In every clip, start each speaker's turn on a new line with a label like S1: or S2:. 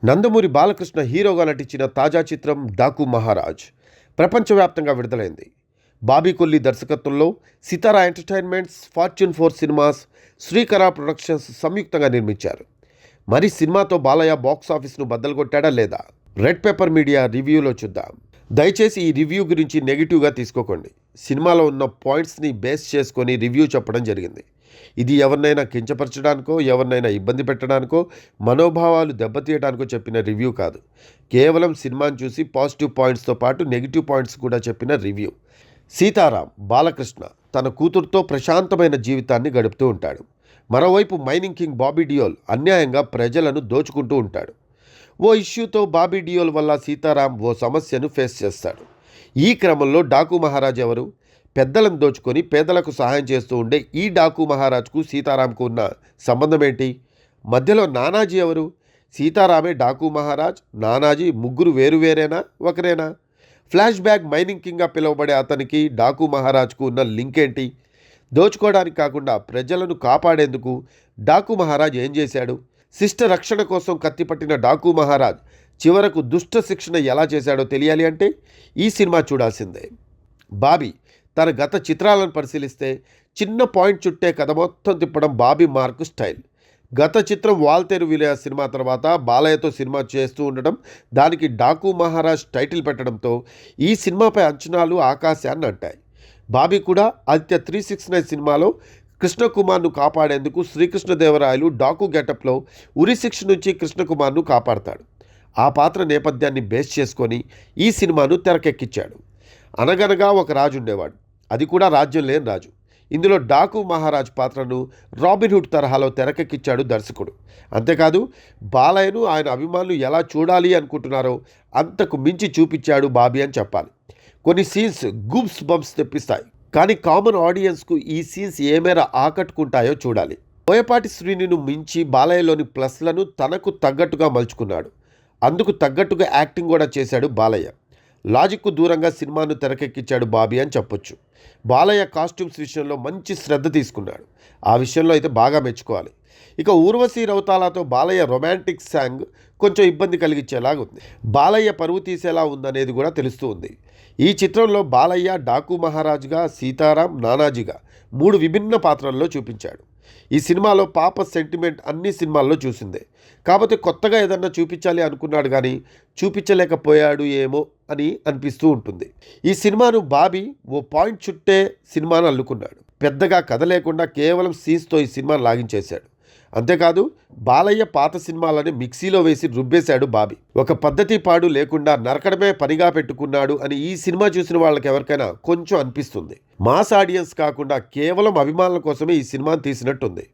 S1: నందమూరి బాలకృష్ణ హీరోగా నటించిన తాజా చిత్రం డాకు మహారాజ్ ప్రపంచవ్యాప్తంగా విడుదలైంది. బాబీ కొల్లి దర్శకత్వంలో సితారా ఎంటర్టైన్మెంట్స్, ఫార్చ్యూన్ 4 సినిమాస్, శ్రీకర ప్రొడక్షన్స్ సంయుక్తంగా నిర్మించారు. మరి సినిమాతో బాలయ్య బాక్స్ ఆఫీస్ను బద్దలు కొట్టాడా లేదా? రెడ్ పేపర్ మీడియా రివ్యూలో చూద్దాం. దయచేసి ఈ రివ్యూ గురించి నెగిటివ్గా తీసుకోకండి. సినిమాలో ఉన్న పాయింట్స్ని బేస్ చేసుకొని రివ్యూ చెప్పడం జరిగింది. ఇది ఎవరినైనా కించపరచడానికో, ఎవరినైనా ఇబ్బంది పెట్టడానికో, మనోభావాలు దెబ్బతీయడానికో చెప్పిన రివ్యూ కాదు. కేవలం సినిమాను చూసి పాజిటివ్ పాయింట్స్తో పాటు నెగిటివ్ పాయింట్స్ కూడా చెప్పిన రివ్యూ. సీతారాం బాలకృష్ణ తన కూతురుతో ప్రశాంతమైన జీవితాన్ని గడుపుతూ ఉంటాడు. మరోవైపు మైనింగ్ కింగ్ బాబీ డియోల్ అన్యాయంగా ప్రజలను దోచుకుంటూ ఉంటాడు. ఓ ఇష్యూతో బాబీ డియోల్ వల్ల సీతారాం ఓ సమస్యను ఫేస్ చేస్తాడు. ఈ క్రమంలో డాకు మహారాజ్ ఎవరు? పెద్దలను దోచుకొని పేదలకు సహాయం చేస్తూ ఉండే ఈ డాకు మహారాజ్కు సీతారాంకు ఉన్న సంబంధం ఏంటి? మధ్యలో నానాజీ ఎవరు? సీతారామే డాకు మహారాజ్, నానాజీ ముగ్గురు వేరువేరేనా, ఒకరేనా? ఫ్లాష్ బ్యాక్ మైనింగ్ కింగ్గా పిలువబడే అతనికి డాకు మహారాజ్కు ఉన్న లింక్ ఏంటి? దోచుకోవడానికి కాకుండా ప్రజలను కాపాడేందుకు డాకు మహారాజ్ ఏం చేశాడు? శిష్ట రక్షణ కోసం కత్తిపట్టిన డాకు మహారాజ్ చివరకు దుష్ట శిక్షణ ఎలా చేశాడో తెలియాలి అంటే ఈ సినిమా చూడాల్సిందే. బాబీ తన గత చిత్రాలను పరిశీలిస్తే చిన్న పాయింట్ చుట్టే కథ మొత్తం తిప్పడం బాబీ మార్క్ స్టైల్. గత చిత్రం వాల్తేరు విలయ సినిమా తర్వాత బాలయ్యతో సినిమా చేస్తూ ఉండడం, దానికి డాకు మహారాజ్ టైటిల్ పెట్టడంతో ఈ సినిమాపై అంచనాలు ఆకాశాన్ని అంటాయి. బాబీ కూడా ఆదిత్య 369 సినిమాలో కృష్ణకుమార్ను కాపాడేందుకు శ్రీకృష్ణదేవరాయలు డాకు గెటప్లో ఉరిశిక్ష నుంచి కృష్ణకుమార్ను కాపాడతాడు. ఆ పాత్ర నేపథ్యాన్ని బేస్ చేసుకొని ఈ సినిమాను తెరకెక్కించాడు. అనగనగా ఒక రాజు ఉండేవాడు, అది కూడా రాజ్యం లేని రాజు. ఇందులో డాకు మహారాజ్ పాత్రను రాబిన్హుడ్ తరహాలో తెరకెక్కించాడు దర్శకుడు. అంతేకాదు బాలయ్యను ఆయన అభిమానులు ఎలా చూడాలి అనుకుంటున్నారో అంతకు మించి చూపించాడు బాబీ అని చెప్పాలి. కొన్ని సీన్స్ గూప్స్ బంప్స్ తెప్పిస్తాయి, కానీ కామన్ ఆడియన్స్కు ఈ సీన్స్ ఏ మేర ఆకట్టుకుంటాయో చూడాలి. బోయపాటి శ్రీనిను మించి బాలయ్యలోని ప్లస్లను తనకు తగ్గట్టుగా మలుచుకున్నాడు. అందుకు తగ్గట్టుగా యాక్టింగ్ కూడా చేశాడు బాలయ్య. లాజిక్కు దూరంగా సినిమాను తెరకెక్కించాడు బాబీ అని చెప్పొచ్చు. బాలయ్య కాస్ట్యూమ్స్ విషయంలో మంచి శ్రద్ధ తీసుకున్నాడు. ఆ విషయంలో అయితే బాగా మెచ్చుకోవాలి. ఇక ఊర్వశీ రౌతాలాతో బాలయ్య రొమాంటిక్ సాంగ్ కొంచెం ఇబ్బంది కలిగించేలాగా ఉంది. బాలయ్య పరువు తీసేలా ఉందనేది కూడా తెలుస్తూ ఉంది. ఈ చిత్రంలో బాలయ్య డాకు మహారాజ్గా, సీతారాం నానాజీగా 3 విభిన్న పాత్రల్లో చూపించాడు. ఈ సినిమాలో పాప సెంటిమెంట్ అన్ని సినిమాల్లో చూసిందే. కాకపోతే కొత్తగా ఏదన్నా చూపించాలి అనుకున్నాడు, కానీ చూపించలేకపోయాడు ఏమో అని అనిపిస్తూ ఉంటుంది. ఈ సినిమాను బాబీ ఓ పాయింట్ చుట్టే సినిమాను అల్లుకున్నాడు. పెద్దగా కథ లేకుండా కేవలం సీన్స్తో ఈ సినిమాను లాగించేశాడు. అంతేకాదు బాలయ్య పాత సినిమాలని మిక్సీలో వేసి రుబ్బేశాడు బాబీ. ఒక పద్ధతి పాడు లేకుండా నరకడమే పనిగా పెట్టుకున్నాడు అని ఈ సినిమా చూసిన వాళ్ళకి ఎవరికైనా కొంచెం అనిపిస్తుంది. మాస్ ఆడియన్స్ కాకుండా కేవలం అభిమానుల కోసమే ఈ సినిమాను తీసినట్టుంది.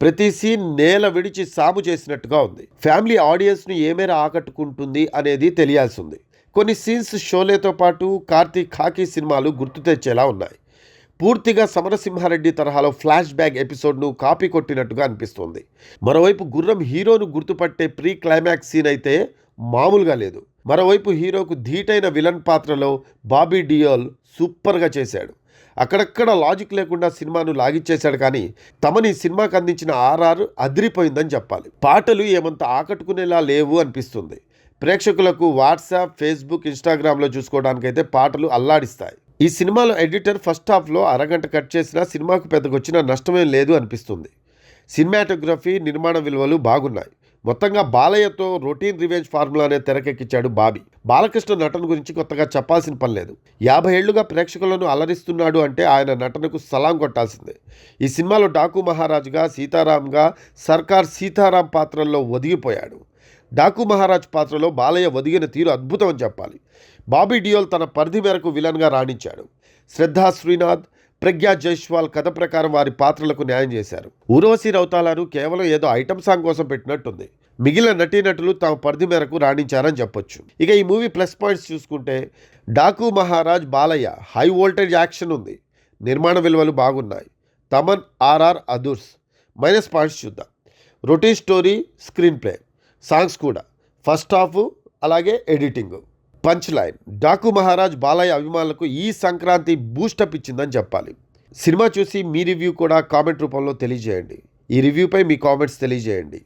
S1: ప్రతి సీన్ నేల విడిచి సాము చేసినట్టుగా ఉంది. ఫ్యామిలీ ఆడియన్స్ను ఏ మేర ఆకట్టుకుంటుంది అనేది తెలియాల్సి ఉంది. కొన్ని సీన్స్ షోలేతో పాటు కార్తీక్ ఖాకీ సినిమాలు గుర్తు తెచ్చేలా ఉన్నాయి. పూర్తిగా సమరసింహారెడ్డి తరహాలో ఫ్లాష్ బ్యాక్ ఎపిసోడ్ను కాపీ కొట్టినట్టుగా అనిపిస్తోంది. మరోవైపు గుర్రం హీరోను గుర్తుపట్టే ప్రీ క్లైమాక్స్ సీన్ అయితే మామూలుగా లేదు. మరోవైపు హీరోకు ధీటైన విలన్ పాత్రలో బాబీ డియోల్ సూపర్గా చేశాడు. అక్కడక్కడ లాజిక్ లేకుండా సినిమాను లాగిచ్చేశాడు, కానీ తమని సినిమాకు అందించిన ఆర్ఆర్ అదిరిపోయిందని చెప్పాలి. పాటలు ఏమంత ఆకట్టుకునేలా లేవు అనిపిస్తుంది. ప్రేక్షకులకు వాట్సాప్, ఫేస్బుక్, ఇన్స్టాగ్రామ్లో చూసుకోవడానికైతే పాటలు అల్లాడిస్తాయి. ఈ సినిమాలో ఎడిటర్ ఫస్ట్ హాఫ్లో అరగంట కట్ చేసినా సినిమాకు పెద్దగా వచ్చిన నష్టమేం లేదు అనిపిస్తుంది. సినిమాటోగ్రఫీ, నిర్మాణ విలువలు బాగున్నాయి. మొత్తంగా బాలయ్యతో రొటీన్ రివెంజ్ ఫార్ములానే తెరకెక్కించాడు బాబీ. బాలకృష్ణ నటన గురించి కొత్తగా చెప్పాల్సిన పని లేదు. 50 ఏళ్లుగా ప్రేక్షకులను అలరిస్తున్నాడు అంటే ఆయన నటనకు సలాం కొట్టాల్సిందే. ఈ సినిమాలో డాకు మహారాజ్గా, సీతారాంగా సర్కార్ సీతారాం పాత్రల్లో ఒదిగిపోయాడు. డాకు మహారాజ్ పాత్రలో బాలయ్య ఒదిగిన తీరు అద్భుతం అని చెప్పాలి. బాబీ డియోల్ తన పరిధి మేరకు విలన్గా రాణించాడు. శ్రద్ధా శ్రీనాథ్, ప్రజ్ఞా జైస్వాల్ కథ ప్రకారం వారి పాత్రలకు న్యాయం చేశారు. ఊర్వశీ రౌతాలను కేవలం ఏదో ఐటమ్ సాంగ్ కోసం పెట్టినట్టుంది. మిగిలిన నటీనటులు తమ పరిధి మేరకు రాణించారని చెప్పొచ్చు. ఇక ఈ మూవీ ప్లస్ పాయింట్స్ చూసుకుంటే Daaku Maharaj Balayya high voltage action ఉంది. నిర్మాణ విలువలు బాగున్నాయి. తమన్ ఆర్ఆర్ అదుర్స్. మైనస్ పాయింట్స్ చూద్దాం. Routine story, screen play, songs కూడా, ఫస్ట్ హాఫ్, అలాగే editing. Punch line, Daaku Maharaj Balayya అభిమానులకు ఈ సంక్రాంతి బూస్టప్ ఇచ్చిందని చెప్పాలి. సినిమా చూసి మీ రివ్యూ కూడా కామెంట్ రూపంలో తెలియజేయండి. ఈ రివ్యూపై మీ కామెంట్స్ తెలియజేయండి.